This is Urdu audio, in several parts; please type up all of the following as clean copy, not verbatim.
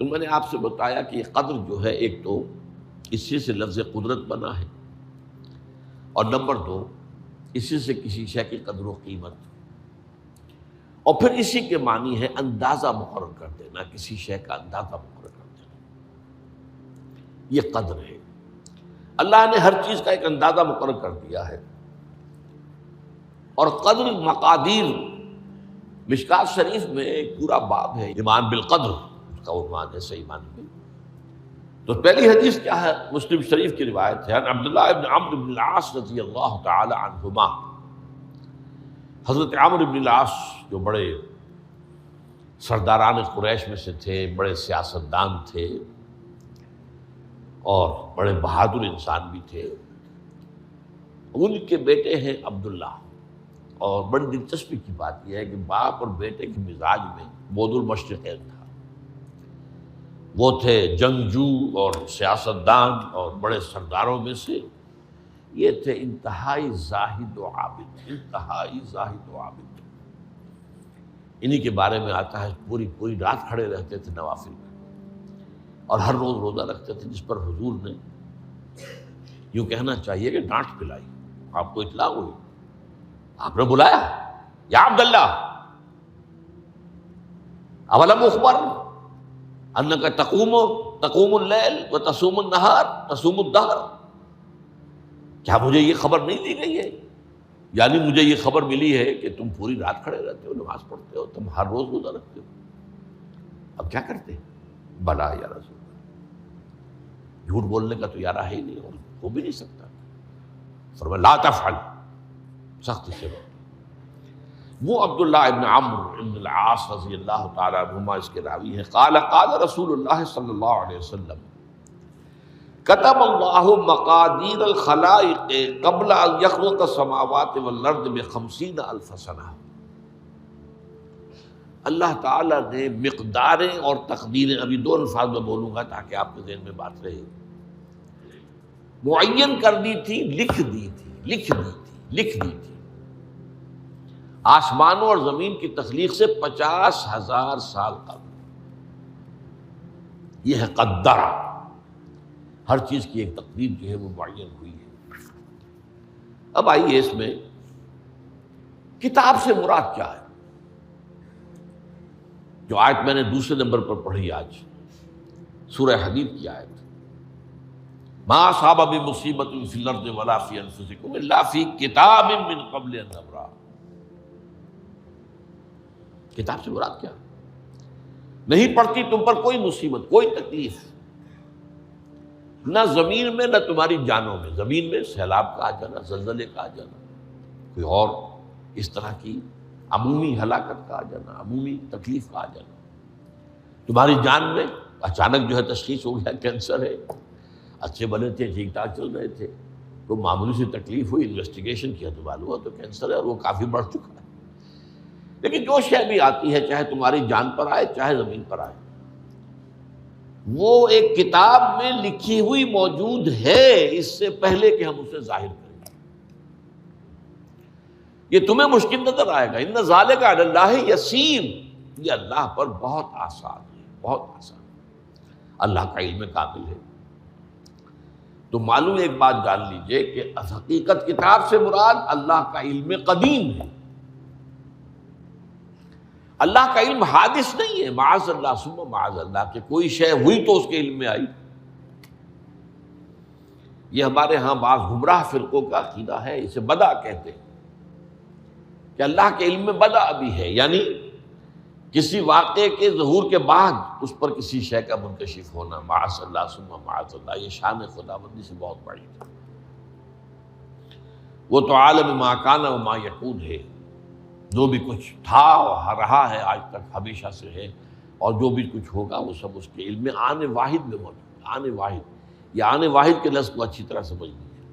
تو میں نے آپ سے بتایا کہ یہ قدر جو ہے ایک تو اسی سے لفظ قدرت بنا ہے، اور نمبر دو اسی سے کسی شے کی قدر و قیمت، اور پھر اسی کے معنی ہے اندازہ مقرر کر دینا، کسی شے کا اندازہ مقرر کر دینا، یہ قدر ہے۔ اللہ نے ہر چیز کا ایک اندازہ مقرر کر دیا ہے، اور قدر مقادیر مشکات شریف میں ایک پورا باب ہے، ایمان بالقدر اس کا عنوان ہے صحیح معنی میں۔ تو پہلی حدیث کیا ہے؟ مسلم شریف کی روایت ہے، عبداللہ ابن عمرو بن العاص رضی اللہ تعالی عنہما۔ حضرت عمرو بن العاص جو بڑے سرداران قریش میں سے تھے، بڑے سیاستدان تھے اور بڑے بہادر انسان بھی تھے، ان کے بیٹے ہیں عبداللہ۔ اور بڑی دلچسپی کی بات یہ ہے کہ باپ اور بیٹے کے مزاج میں بود المشرقین تھا، وہ تھے جنگجو اور سیاستدان اور بڑے سرداروں میں سے، یہ تھے انتہائی زاہد و عابد، انتہائی زاہد و عابد۔ انہی کے بارے میں آتا ہے پوری رات کھڑے رہتے تھے نوافل میں، اور ہر روز روزہ رکھتے تھے، جس پر حضور نے یوں کہنا چاہیے کہ ڈانٹ پلائی۔ آپ کو اطلاع ہوئی، آپ نے بلایا، یا عبداللہ اولم اخبر انک تقوم اللیل و تصوم النہار تصوم الدہر، کیا مجھے یہ خبر نہیں دی گئی ہے؟ یعنی مجھے یہ خبر ملی ہے کہ تم پوری رات کھڑے رہتے ہو، نماز پڑھتے ہو، تم ہر روز روزہ رکھتے ہو، اب کیا کرتے؟ بلا یا رسول اللہ، جھوٹ بولنے کا تو ارادہ ہے ہی نہیں، اور ہو بھی نہیں سکتا۔ فرمایا لا تفعل، سخت سے بات۔ وہ عبداللہ ابن عمرو ابن العاص رضی اللہ تعالیٰ عنہما اس کے راوی ہیں، قال رسول اللہ صلی اللہ علیہ وسلم کتب اللہ مقادیر الخلائق قبل ان یخلق السماوات والارض ب50,000 سنہ۔ اللہ تعالیٰ نے مقداریں اور تقدیریں، ابھی دو الفاظ میں بولوں گا تاکہ آپ کے ذہن میں بات رہے، معین کر دی تھی، لکھ دی تھی آسمانوں اور زمین کی تخلیق سے 50,000 سال قبل۔ یہ ہے قدر، ہر چیز کی ایک تقدیر جو ہے وہ معین ہوئی ہے۔ اب آئیے اس میں کتاب سے مراد کیا ہے؟ جو آیت میں نے دوسرے نمبر پر پڑھی آج، سورہ حدید کی آیت، ما اصاب بمصیبۃ فی الارض ولا فی انفسکم الا فی کتاب من قبل ان نبرأ۔ کتاب سے مراد کیا؟ نہیں پڑتی تم پر کوئی مصیبت، کوئی تکلیف، نہ زمین میں نہ تمہاری جانوں میں، زمین میں سیلاب کا آ جانا، زلزلے کا آ جانا، کوئی اور اس طرح کی عمومی ہلاکت کا آ جانا، عمومی تکلیف کا آ جانا، تمہاری جان میں اچانک جو ہے تشخیص ہو گیا کینسر ہے، اچھے بنے تھے، ٹھیک ٹھاک چل رہے تھے، کوئی معمولی سی تکلیف ہوئی، انویسٹیگیشن کیا تو معلوم ہوا تو کینسر ہے، اور وہ کافی بڑھ چکا ہے۔ لیکن جو شے بھی آتی ہے، چاہے تمہاری جان پر آئے چاہے زمین پر آئے، وہ ایک کتاب میں لکھی ہوئی موجود ہے، اس سے پہلے کہ ہم اسے ظاہر کریں۔ یہ تمہیں مشکل نظر آئے گا، ان ذالک علی اللہ یسیر، یہ اللہ پر بہت آسان ہے، بہت آسان۔ اللہ کا علم کامل ہے۔ تو معلوم ایک بات جان لیجئے کہ حقیقت کتاب سے مراد اللہ کا علم قدیم ہے۔ اللہ کا علم حادث نہیں ہے، معاذ اللہ ثم معاذ اللہ، کہ کوئی شے ہوئی تو اس کے علم میں آئی۔ یہ ہمارے ہاں بعض گمراہ فرقوں کا عقیدہ ہے، اسے بدع کہتے ہیں، کہ اللہ کے علم میں بدع ابھی ہے، یعنی کسی واقعے کے ظہور کے بعد اس پر کسی شے کا منکشف ہونا، معاذ اللہ ثم معاذ اللہ۔ یہ شان خداوندی سے بہت بڑی ہے۔ وہ تو عالم ما کان و ما یکون ہے، جو بھی کچھ تھا اور رہا ہے آج تک ہمیشہ سے ہے، اور جو بھی کچھ ہوگا وہ سب اس کے علم میں آن واحد میں موجود ہے۔ آن واحد، یہ آن واحد کے لفظ کو اچھی طرح سمجھ لیجیے۔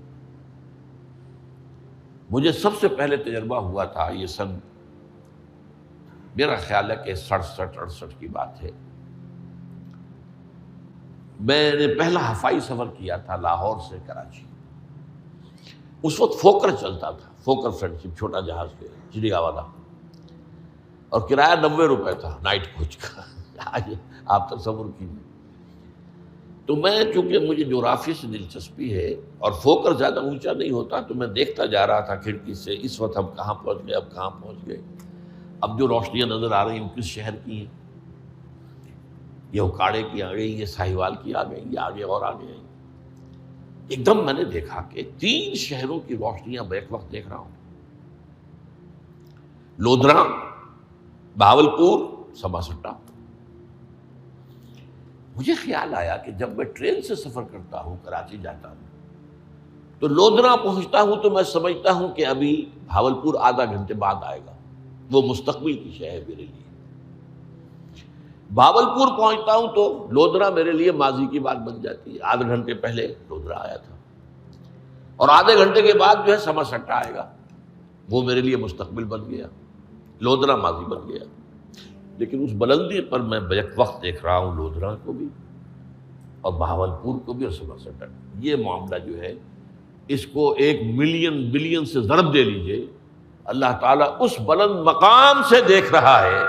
مجھے سب سے پہلے تجربہ ہوا تھا، یہ سن میرا خیال ہے کہ 67-68 کی بات ہے، میں نے پہلا ہفائی سفر کیا تھا لاہور سے کراچی۔ اس وقت فوکر چلتا تھا، فوکر فرینڈشپ، چھوٹا جہاز پہ چڑیا والا، اور کرایہ 90 روپے تھا نائٹ کوچ کا۔ آج آپ تصور کیجیے. تو میں چونکہ مجھے جغرافی سے دلچسپی ہے اور فوکر زیادہ اونچا نہیں ہوتا، تو میں دیکھتا جا رہا تھا کھڑکی سے، اس وقت ہم کہاں پہنچ گئے، اب کہاں پہنچ گئے. اب جو روشنیاں نظر آ رہی ہیں کس شہر کی ہیں؟ یہ اکاڑے کی آ گئی، یہ ساہیوال کی آ گئی، یہ آگے اور آگے آئی. ایک دم میں نے دیکھا کہ 3 شہروں کی روشنیاں میں ایک وقت دیکھ رہا ہوں. لودھرا، بہاولپور، سماسٹا. مجھے خیال آیا کہ جب میں ٹرین سے سفر کرتا ہوں، کراچی جاتا ہوں، تو لودھرا پہنچتا ہوں تو میں سمجھتا ہوں کہ ابھی بہاولپور آدھا گھنٹے بعد آئے گا. وہ مستقبل کی شے ہے میرے لیے. بہاولپور پہنچتا ہوں تو لودھرا میرے لیے ماضی کی بات بن جاتی ہے. آدھے گھنٹے پہلے لودھرا آیا تھا، اور آدھے گھنٹے کے بعد جو ہے سماسٹا آئے گا. وہ میرے لیے مستقبل بن گیا، لودھرا ماضی بن گیا. لیکن اس بلندی پر میں بیک وقت دیکھ رہا ہوں لودھرا کو بھی اور بہاولپور کو بھی اور سماسٹا. یہ معاملہ جو ہے اس کو 1 ملین بلین سے ضرب دے لیجئے. اللہ تعالیٰ اس بلند مقام سے دیکھ رہا ہے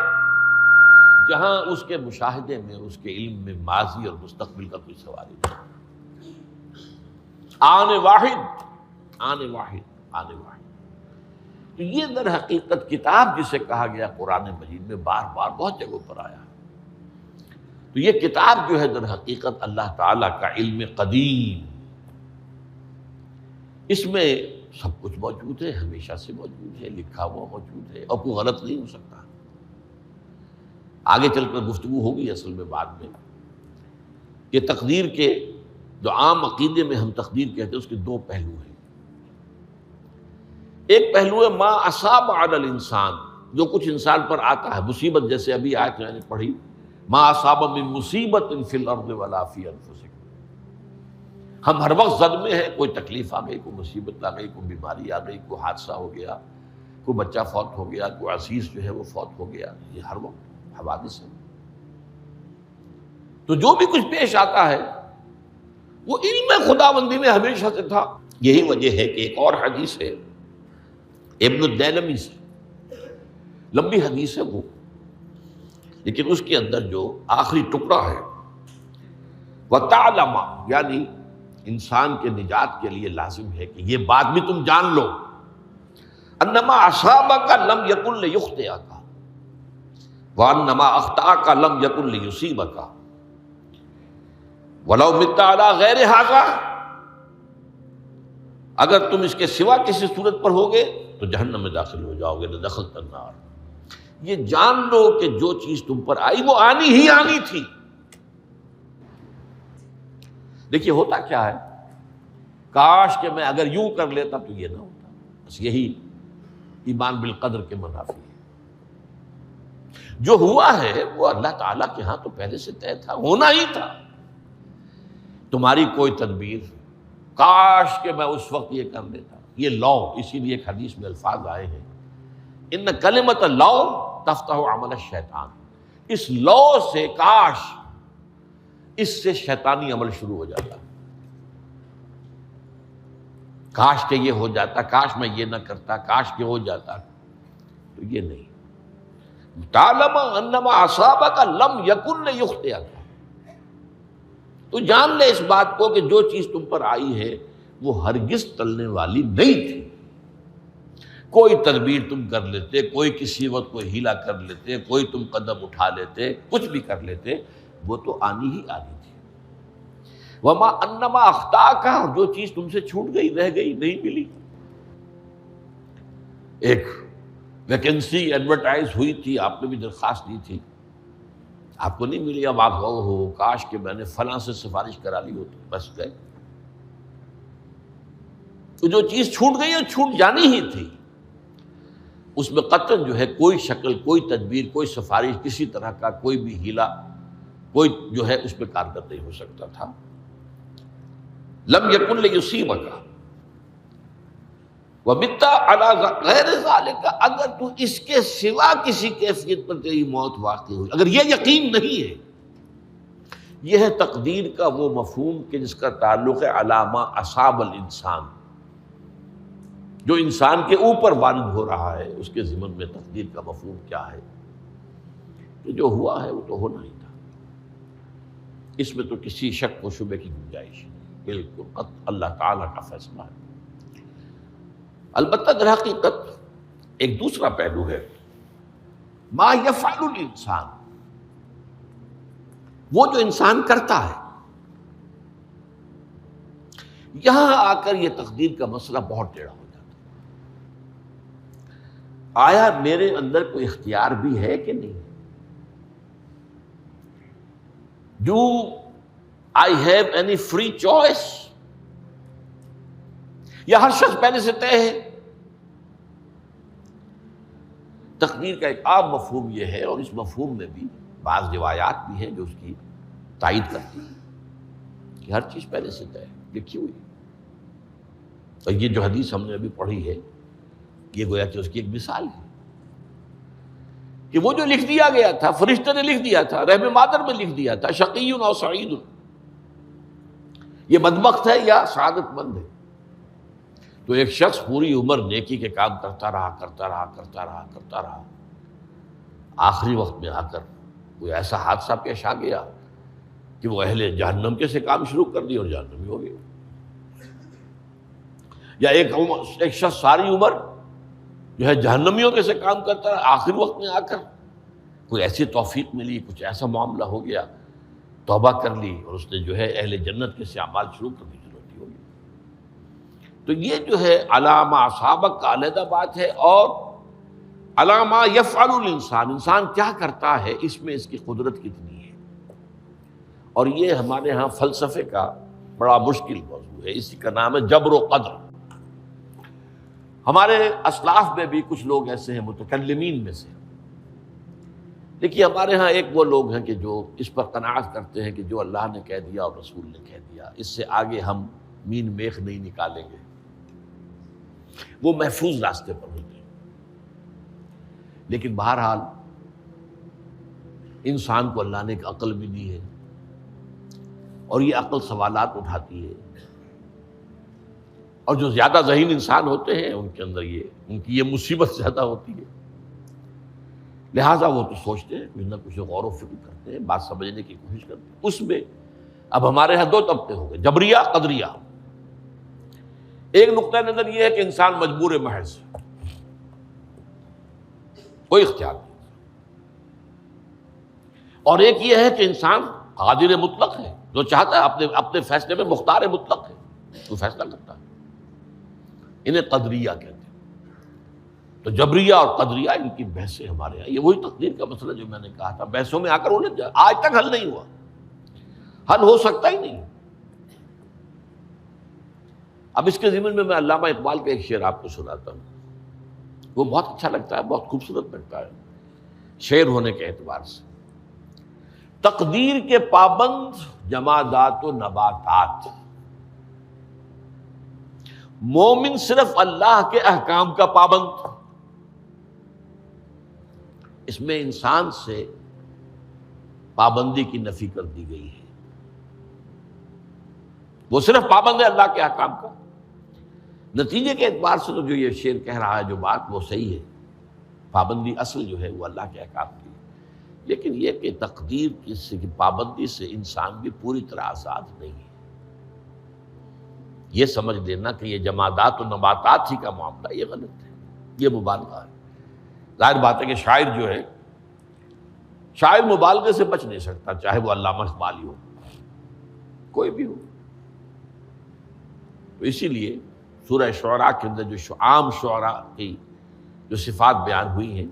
جہاں اس کے مشاہدے میں، اس کے علم میں ماضی اور مستقبل کا کوئی سوال ہی نہیں. آنے واحد، آنے واحد، آنے واحد. تو یہ در حقیقت کتاب جسے کہا گیا قرآن مجید میں بار بار بہت جگہوں پر آیا. تو یہ کتاب جو ہے در حقیقت اللہ تعالیٰ کا علم قدیم، اس میں سب کچھ موجود ہے، ہمیشہ سے موجود ہے، لکھا ہوا موجود ہے، اور کوئی غلط نہیں ہو سکتا. آگے چل کر گفتگو ہوگی اصل میں بعد میں کہ تقدیر کے جو عام عقیدے میں ہم تقدیر کہتے ہیں اس کے 2 پہلو ہیں. ایک پہلو ہے ما اصاب علی الانسان، جو کچھ انسان پر آتا ہے مصیبت، جیسے ابھی آیت میں نے پڑھی ما اصاب من مصیبت فی الارض ولا فی انفسکم. ہم ہر وقت زد میں ہیں، کوئی تکلیف آ گئی، کوئی مصیبت آ گئی، کوئی بیماری آ گئی، کوئی حادثہ ہو گیا، کوئی بچہ فوت ہو گیا، کوئی عزیز جو ہے وہ فوت ہو گیا. یہ ہر وقت حوادث ہے. تو جو بھی کچھ پیش آتا ہے وہ علم خداوندی میں ہمیشہ سے تھا. یہی وجہ ہے کہ ایک اور حدیث ہے ابن الدیلمی سے، لمبی حدیث ہے وہ، لیکن اس کے اندر جو آخری ٹکڑا ہے وَتَعْلَمَ، یعنی انسان کے نجات کے لیے لازم ہے کہ یہ بات بھی تم جان لو انما اصابک لم یکن لیخطئک وانما اخطأک لم یکن لیصیبک ولو مت علی غیر ھذا. اگر تم اس کے سوا کسی صورت پر ہوگے تو جہنم میں داخل ہو جاؤ گے، لدخلت النار. یہ جان لو کہ جو چیز تم پر آئی وہ آنی ہی آنی تھی. دیکھیے ہوتا کیا ہے، کاش کہ میں اگر یوں کر لیتا تو یہ نہ ہوتا. بس یہی ایمان بالقدر کے منافی ہے. جو ہوا ہے وہ اللہ تعالیٰ کے ہاں تو پہلے سے طے تھا، ہونا ہی تھا. تمہاری کوئی تدبیر، کاش کہ میں اس وقت یہ کر لیتا. یہ لو، اسی لیے ایک حدیث میں الفاظ آئے ہیں ان کلمۃ لو تفتح عمل الشیطان. اس لو سے، کاش، اس سے شیطانی عمل شروع ہو جاتا. کاش کہ یہ ہو جاتا، کاش میں یہ نہ کرتا، کاش کہ ہو جاتا. تو یہ نہیں. تعلم انما اصابک لم یکن لیخطئک. تو جان لے اس بات کو کہ جو چیز تم پر آئی ہے وہ ہرگز ٹلنے والی نہیں تھی. کوئی تدبیر تم کر لیتے، کوئی کسی وقت کوئی ہیلا کر لیتے، کوئی تم قدم اٹھا لیتے، کچھ بھی کر لیتے، وہ تو آنی ہی آنی تھی. وما انما اخطاک، جو چیز تم سے چھوٹ گئی، رہ گئی، نہیں ملی. ایک ویکنسی ایڈورٹائز ہوئی تھی، آپ نے بھی درخواست دی تھی، آپ کو نہیں ملی. اب آپ ہو کاش کہ میں نے فلاں سے سفارش کرا لی ہوتی، بس گئے. تو جو چیز چھوٹ گئی وہ چھوٹ جانی ہی تھی. اس میں قطعاً جو ہے کوئی شکل، کوئی تدبیر، کوئی سفارش، کسی طرح کا کوئی بھی ہیلا، کوئی جو ہے اس پہ کارگر نہیں ہو سکتا تھا. لم یکن لیصیبک ومت علی غیر ذالک. اگر تو اس کے سوا کسی کیفیت پر تیری موت واقع ہوئی، اگر یہ یقین نہیں ہے، یہ ہے تقدیر کا وہ مفہوم کہ جس کا تعلق ہے علامہ اصاب الانسان، جو انسان کے اوپر وارد ہو رہا ہے، اس کے ضمن میں تقدیر کا مفہوم کیا ہے. کہ جو ہوا ہے وہ تو ہونا ہی تھا، اس میں تو کسی شک و شبے کی گنجائش نہیں، بالکل قط اللہ تعالیٰ کا فیصلہ ہے۔ البتہ در حقیقت ایک دوسرا پہلو ہے، ما یفعل الانسان، وہ جو انسان کرتا ہے۔ یہاں آ کر یہ تقدیر کا مسئلہ بہت ٹیڑھا ہو جاتا ہے۔ آیا میرے اندر کوئی اختیار بھی ہے کہ نہیں؟ Do I have any free choice؟ یا ہر شخص پہلے سے طے ہے؟ تقدیر کا ایک عام مفہوم یہ ہے، اور اس مفہوم میں بھی بعض روایات بھی ہیں جو اس کی تائید کرتی ہیں کہ ہر چیز پہلے سے طے ہے، لکھی ہوئی ہے۔ اور یہ جو حدیث ہم نے ابھی پڑھی ہے، یہ گویا کہ اس کی ایک مثال ہے کہ وہ جو لکھ دیا گیا تھا، فرشتے نے لکھ دیا تھا، رحم مادر میں لکھ دیا تھا، شقی او سعید، یہ بدبخت ہے یا سعادت مند ہے۔ تو ایک شخص پوری عمر نیکی کے کام کرتا رہا، آخری وقت میں آ کر کوئی ایسا حادثہ پیش آ گیا کہ وہ اہل جہنم کے سے کام شروع کر دیا اور جہنمی ہو گیا۔ یا ایک شخص ساری عمر جو ہے جہنمیوں کے سے کام کرتا رہا، آخری وقت میں آ کر کوئی ایسی توفیق ملی، کچھ ایسا معاملہ ہو گیا، توبہ کر لی اور اس نے جو ہے اہل جنت کے سے اعمال شروع کرنے کی ضرورت ہوگی۔ تو یہ جو ہے علامہ اصحابک کا علیحدہ بات ہے، اور علامہ یفعل الانسان، انسان کیا کرتا ہے، اس میں اس کی قدرت کتنی ہے۔ اور یہ ہمارے ہاں فلسفے کا بڑا مشکل موضوع ہے، اسی کا نام ہے جبر و قدر۔ ہمارے اسلاف میں بھی کچھ لوگ ایسے ہیں متکلمین میں سے، دیکھیے ہمارے ہاں ایک وہ لوگ ہیں کہ جو اس پر قناعت کرتے ہیں کہ جو اللہ نے کہہ دیا اور رسول نے کہہ دیا، اس سے آگے ہم مین میخ نہیں نکالیں گے، وہ محفوظ راستے پر ہوتے ہیں۔ لیکن بہرحال انسان کو اللہ نے ایک عقل بھی دی ہے، اور یہ عقل سوالات اٹھاتی ہے، اور جو زیادہ ذہین انسان ہوتے ہیں ان کے اندر ان کی یہ مصیبت زیادہ ہوتی ہے، لہٰذا وہ تو سوچتے ہیں، کچھ نہ کچھ غور و فکر کرتے ہیں، بات سمجھنے کی کوشش کرتے ہیں۔ اس میں اب ہمارے ہاں دو طبقے ہو گئے، جبریہ، قدریہ۔ ایک نقطہ نظر یہ ہے کہ انسان مجبور محض، کوئی اختیار نہیں، اور ایک یہ ہے کہ انسان قادر مطلق ہے، جو چاہتا ہے اپنے فیصلے میں مختار مطلق ہے، وہ فیصلہ کرتا ہے۔ انہیں قدریہ کہتے ہیں۔ تو جبریہ اور قدریہ ان کی بحثیں ہمارے یہاں، یہ وہی تقدیر کا مسئلہ جو میں نے کہا تھا، بحثوں میں آ کر انہیں آج تک حل نہیں ہوا، حل ہو سکتا ہی نہیں۔ اب اس کے ضمن میں علامہ اقبال کا ایک شعر آپ کو سناتا ہوں، وہ بہت اچھا لگتا ہے، بہت خوبصورت لگتا ہے شعر ہونے کے اعتبار سے۔ تقدیر کے پابند جمادات و نباتات، مومن صرف اللہ کے احکام کا پابند۔ اس میں انسان سے پابندی کی نفی کر دی گئی ہے، وہ صرف پابند ہے اللہ کے احکام کا۔ نتیجے کے اعتبار سے تو جو یہ شعر کہہ رہا ہے جو بات، وہ صحیح ہے، پابندی اصل جو ہے وہ اللہ کے احکام کی ہے، لیکن یہ کہ تقدیر کی پابندی سے انسان بھی پوری طرح آزاد نہیں ہے۔ یہ سمجھ لینا کہ یہ جمادات و نباتات ہی کا معاملہ، یہ غلط ہے، یہ مبالغہ ہے۔ ظاہر بات ہے کہ شاعر جو ہے، شاعر مبالغے سے بچ نہیں سکتا، چاہے وہ علامہ اقبال ہو، کوئی بھی ہو۔ تو اسی لیے سورہ شعراء کے اندر جو عام شعراء کی جو صفات بیان ہوئی ہیں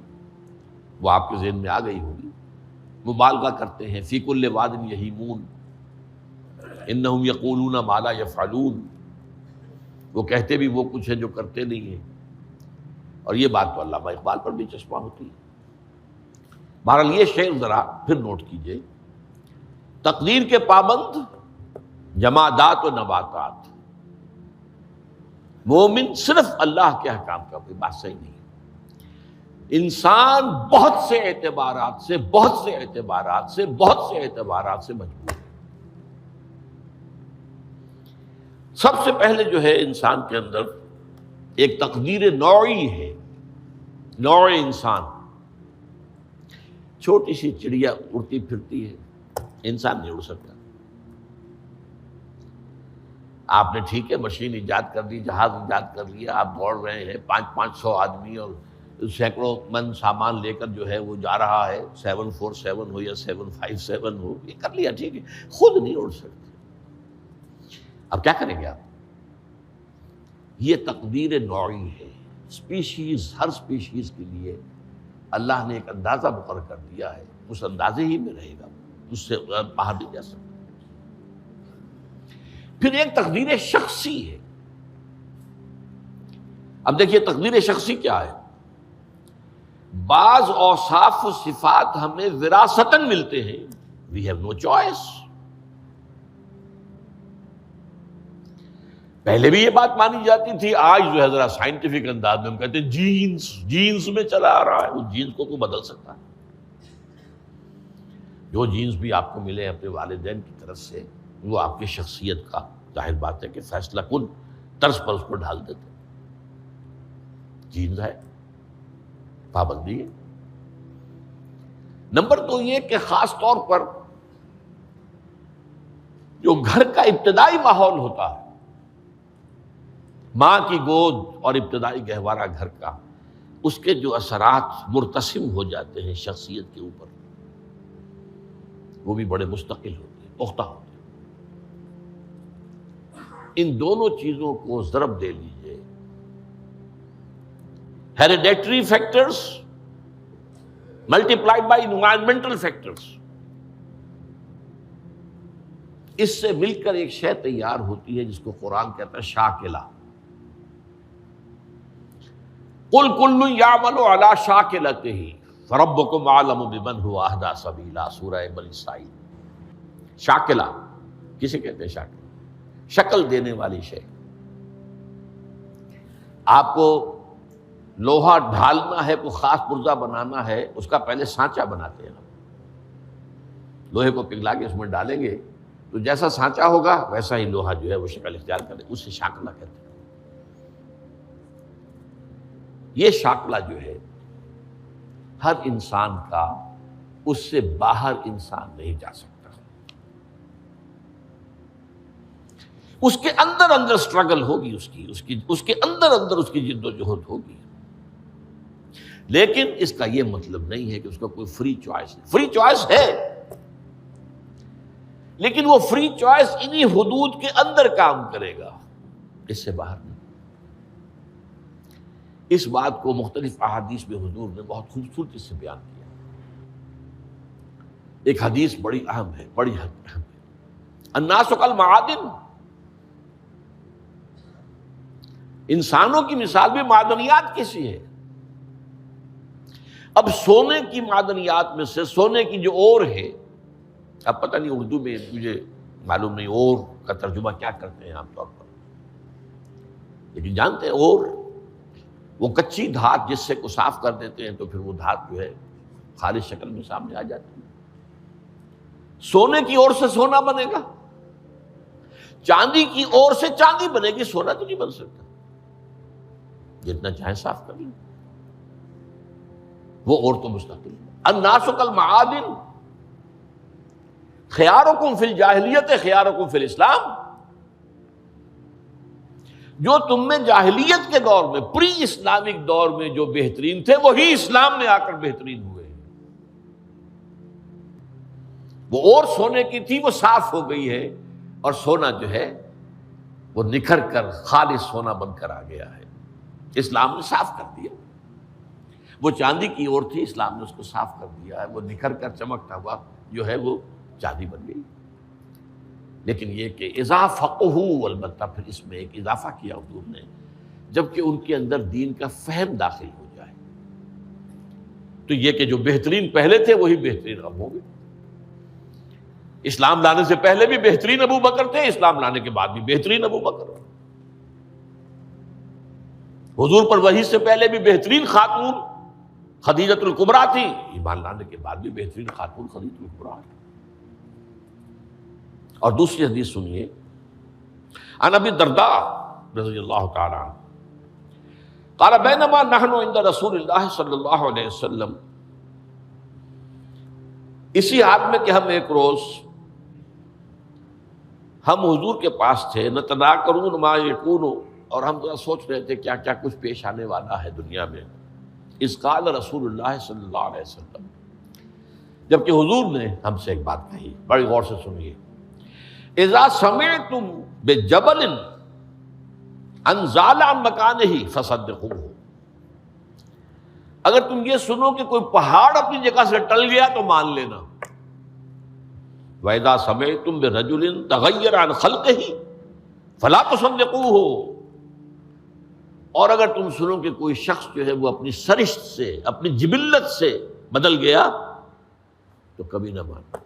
وہ آپ کے ذہن میں آ گئی ہوگی۔ مبالغہ کرتے ہیں، فی کل واد یہیمون انہم یقولون ما لا یفعلون، وہ کہتے بھی وہ کچھ ہے جو کرتے نہیں ہیں، اور یہ بات تو علامہ اقبال پر بھی چشمہ ہوتی ہے۔ بہرحال یہ شعر ذرا پھر نوٹ کیجئے، تقدیر کے پابند جمادات و نباتات، مومن صرف اللہ کے احکام کا، کوئی بات صحیح نہیں ہے۔ انسان بہت سے اعتبارات سے مجبور ہے۔ سب سے پہلے جو ہے انسان کے اندر ایک تقدیر نوعی ہے، نوع انسان، چھوٹی سی چڑیا اڑتی پھرتی ہے، انسان نہیں اڑ سکتا۔ آپ نے ٹھیک ہے مشین ایجاد کر دی، جہاز ایجاد کر لیا، آپ دوڑ رہے ہیں 500 آدمی اور سینکڑوں من سامان لے کر جو ہے وہ جا رہا ہے، 747 ہو یا 757 ہو، یہ کر لیا ٹھیک ہے، خود نہیں اڑ سکتے۔ اب کیا کریں گے آپ؟ یہ تقدیر نوعی ہے، اسپیشیز، ہر اسپیشیز کے لیے اللہ نے ایک اندازہ مقرر کر دیا ہے، اس اندازے ہی میں رہے گا، اس سے باہر نہیں جا سکتا۔ پھر ایک تقدیر شخصی ہے۔ اب دیکھیے تقدیر شخصی کیا ہے؟ بعض اوصاف و صفات ہمیں وراثتاً ملتے ہیں، وی ہیو نو چوائس۔ پہلے بھی یہ بات مانی جاتی تھی، آج جو ہے ذرا سائنٹیفک انداز میں ہم کہتے ہیں جینز میں چلا آ رہا ہے، اس جینز کو کوئی بدل سکتا ہے؟ جو جینز بھی آپ کو ملے اپنے والدین کی طرف سے، وہ آپ کی شخصیت کا ظاہر بات ہے کہ فیصلہ کن طرز پر اس کو ڈھال دیتے۔ جینز ہے، پابندی ہے۔ نمبر دو یہ کہ خاص طور پر جو گھر کا ابتدائی ماحول ہوتا ہے، ماں کی گود اور ابتدائی گہوارہ گھر کا، اس کے جو اثرات مرتسم ہو جاتے ہیں شخصیت کے اوپر، وہ بھی بڑے مستقل ہوتے ہیں، پختہ ہوتے ہیں۔ ان دونوں چیزوں کو ضرب دے لیجئے، hereditary factors multiplied by environmental factors, اس سے مل کر ایک شے تیار ہوتی ہے جس کو قرآن کہتا ہے شاکلہ۔ قُلْ كُلٌّ يَعْمَلُ عَلَىٰ شَاكِلَتِهِ فَرَبُّكُمْ أَعْلَمُ بِمَنْ هُوَ أَهْدَىٰ سَبِيلًا، سورہ بنی اسرائیل۔ شاکلہ کسے کہتے ہیں؟ شاکلہ شکل دینے والی شے۔ آپ کو لوہا ڈھالنا ہے، کوئی خاص پرزہ بنانا ہے، اس کا پہلے سانچہ بناتے ہیں ہم، لوہے کو پگھلا کے اس میں ڈالیں گے تو جیسا سانچہ ہوگا ویسا ہی لوہا جو ہے وہ شکل اختیار کرے، اسے شاکلہ کہتے ہیں۔ یہ شاکلہ جو ہے ہر انسان کا، اس سے باہر انسان نہیں جا سکتا، اس کے اندر اندر اسٹرگل ہوگی، اس کے اندر اندر اس کی جد و جہد ہوگی، لیکن اس کا یہ مطلب نہیں ہے کہ اس کا کوئی فری چوائس ہے۔ فری چوائس ہے، لیکن وہ فری چوائس انہی حدود کے اندر کام کرے گا، اس سے باہر نہیں۔ اس بات کو مختلف احادیث میں حضور نے بہت خوبصورتی سے بیان کیا۔ ایک حدیث بڑی اہم ہے، بڑی اہم ہے، الناس کالمعادن، انسانوں کی مثال بھی معدنیات کیسی ہے۔ اب سونے کی معدنیات میں سے سونے کی جو اور ہے، اب پتہ نہیں اردو میں مجھے معلوم نہیں اور کا ترجمہ کیا کرتے ہیں عام طور پر، لیکن جانتے ہیں اور وہ کچی دھات جس سے کو صاف کر دیتے ہیں تو پھر وہ دھات جو ہے خالص شکل میں سامنے آ جاتی ہے۔ سونے کی اور سے سونا بنے گا، چاندی کی اور سے چاندی بنے گی، سونا تو نہیں بن سکتا، جتنا چاہے صاف کر لیں، وہ اور تو مستقل ہے۔ الناس کالمعادن خیارکم فی الجاہلیت خیارکم فی الاسلام، جو تم میں جاہلیت کے دور میں، پری اسلامک دور میں جو بہترین تھے، وہی اسلام میں آ کر بہترین ہوئے۔ وہ اور سونے کی تھی، وہ صاف ہو گئی ہے، اور سونا جو ہے وہ نکھر کر خالص سونا بن کر آ گیا ہے، اسلام نے صاف کر دیا۔ وہ چاندی کی اور تھی، اسلام نے اس کو صاف کر دیا ہے، وہ نکھر کر چمکتا ہوا جو ہے وہ چاندی بن گئی۔ لیکن یہ کہ اذا فقہوا، البتہ پھر اس میں ایک اضافہ کیا حضور نے، جبکہ ان کے اندر دین کا فہم داخل ہو جائے تو یہ کہ جو بہترین پہلے تھے وہی بہترین اب ہوں گے۔ اسلام لانے سے پہلے بھی بہترین ابو بکر تھے، اسلام لانے کے بعد بھی بہترین ابو بکر۔ حضور پر وحی سے پہلے بھی بہترین خاتون خدیجۃ الکبریٰ تھی، ایمان لانے کے بعد بھی بہترین خاتون خدیجۃ الکبریٰ۔ اور دوسری حدیث سنیے، عن ابی الدرداء رضی اللہ تعالی عنہ قال بینما نحن عند رسول اللہ صلی اللہ علیہ وسلم اسی حال میں کہ ہم ایک روز ہم حضور کے پاس تھے، نتناکرون ما یکون، اور ہم ذرا سوچ رہے تھے کیا کیا کچھ پیش آنے والا ہے دنیا میں۔ اذ قال رسول اللہ صلی اللہ علیہ وسلم، جبکہ حضور نے ہم سے ایک بات کہی، بڑی غور سے سنیے، اذا سمعتم بجبل ان زال عن مکانہ فصدقوہ، اگر تم یہ سنو کہ کوئی پہاڑ اپنی جگہ سے ٹل گیا تو مان لینا۔ وَإِذَا سَمِعْتُم بِرَجُلٍ تَغَيَّرَ عَنْ خَلْقِهِ فَلَا تُصَدِّقُوهُ، اور اگر تم سنو کہ کوئی شخص جو ہے وہ اپنی سرشت سے، اپنی جبلت سے بدل گیا تو کبھی نہ مانو۔